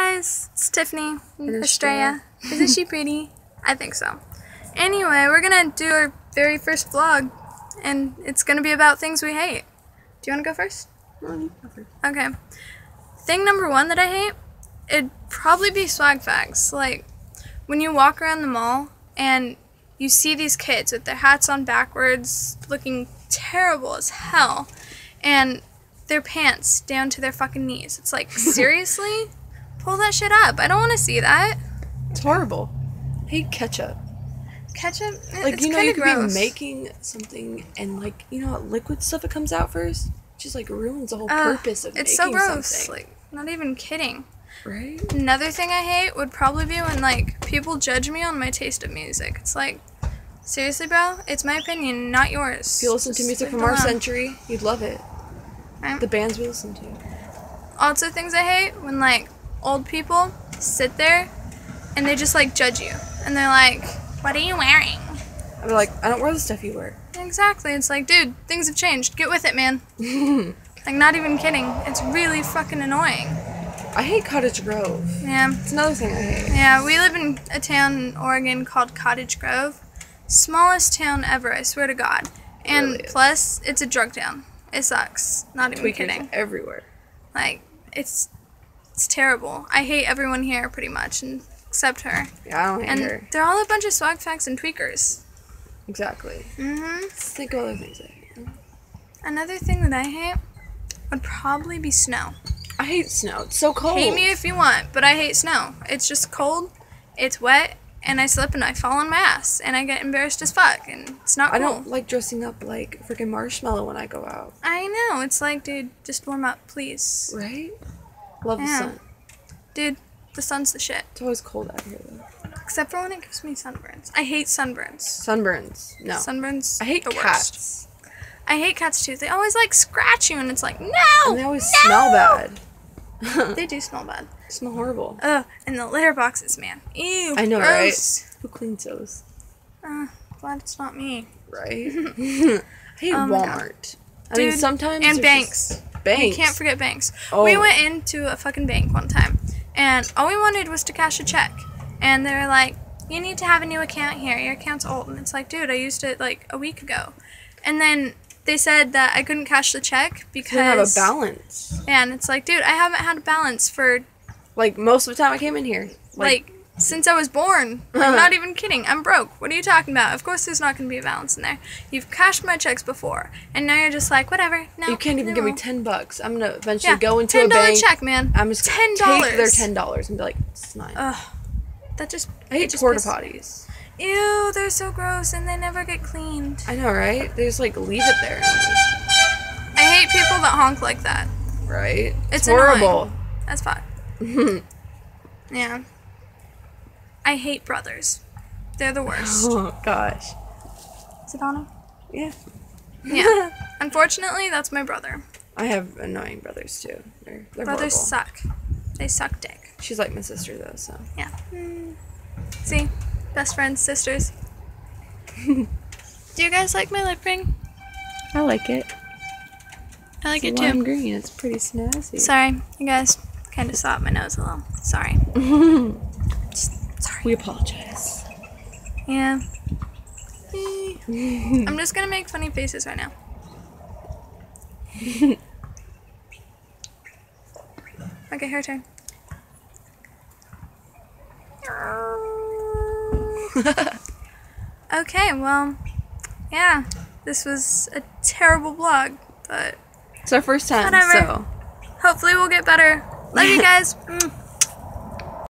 Guys, it's Tiffany and Estrella. Isn't she pretty? I think so. Anyway, we're gonna do our very first vlog, and it's gonna be about things we hate. Do you wanna go first? Okay. Thing number one that I hate, it'd probably be swag fags. Like, when you walk around the mall and you see these kids with their hats on backwards, looking terrible as hell, and their pants down to their fucking knees. It's like, seriously? Pull that shit up. I don't want to see that. It's horrible. I hate ketchup. Ketchup? Like, it's you know, you could gross. be making something and, like, you know, liquid stuff it comes out first? It just, like, ruins the whole purpose of it's making so gross. something. Like, not even kidding. Right? Another thing I hate would probably be when, like, people judge me on my taste of music. It's like, seriously, bro? It's my opinion, not yours. If you listen to Just music leave from it our alone. century, you'd love it. Right? The bands we listen to. Also, things I hate when, like, old people sit there and they just, like, judge you. And they're like, what are you wearing? I'm like, I don't wear the stuff you wear. Exactly. It's like, dude, things have changed. Get with it, man. Like, not even kidding. It's really fucking annoying. I hate Cottage Grove. Yeah. It's another thing I hate. Yeah, we live in a town in Oregon called Cottage Grove. Smallest town ever, I swear to God. And Really is. plus, it's a drug town. It sucks. Not even Tweakers kidding. everywhere. Like, it's terrible. I hate everyone here, pretty much, except her. Yeah, I don't hate And her. they're all a bunch of swag fags and tweakers. Exactly. Let's think of other things I hate. Another thing that I hate would probably be snow. I hate snow. It's so cold. Hate me if you want, but I hate snow. It's just cold, it's wet, and I slip and I fall on my ass, and I get embarrassed as fuck, and it's not cool. I don't like dressing up like freaking Marshmallow when I go out. I know. It's like, dude, just warm up, please. Right? Love the Yeah. sun. Dude, the sun's the shit. It's always cold out here though. Except for when it gives me sunburns. I hate sunburns. Sunburns. No. Sunburns. I hate the cats. Worst. I hate cats too. They always like scratch you, and it's like, no. And they always no! smell bad. They do smell bad. Smell horrible. Ugh, and the litter boxes, man. Ew. I know, gross. right? Who cleans those? Glad it's not me. Right? I hate Oh my Walmart. I mean, Dude, sometimes and there's banks. just- Banks. You can't forget banks. Oh. We went into a fucking bank one time, and all we wanted was to cash a check. And they were like, you need to have a new account here. Your account's old. And it's like, dude, I used it like a week ago. And then they said that I couldn't cash the check because... You don't have a balance. Yeah, and it's like, dude, I haven't had a balance for, Like, most of the time I came in here. like since I was born. I'm not even kidding. I'm broke. What are you talking about? Of course there's not going to be a balance in there. You've cashed my checks before, and now you're just like, whatever. No, you can't even no. give me $10. I'm gonna eventually Yeah, go into a $10 bank. check, man. I'm just gonna $10. take their $10 and be like, it's mine. Ugh. That just... I it hate just porta pisses- potties. Ew, they're so gross, and they never get cleaned. I know, right? They just like leave it there. I hate people that honk like that. Right? It's horrible. That's fuck. Yeah. I hate brothers. They're the worst. Oh gosh. Is it on? Yeah. Yeah. Unfortunately, that's my brother. I have annoying brothers too. They're Brothers horrible. suck. They suck dick. She's like my sister though, so. Yeah. See? Best friends, sisters. Do you guys like my lip ring? I like it. I like it It's lime too. green. It's pretty snazzy. Sorry, you guys kind of saw up my nose a little. Sorry. Sorry. We apologize. Yeah. I'm just gonna make funny faces right now. Okay, her turn. Okay, well, yeah, this was a terrible vlog, but It's our first time, Whatever. so. hopefully we'll get better. Love you guys.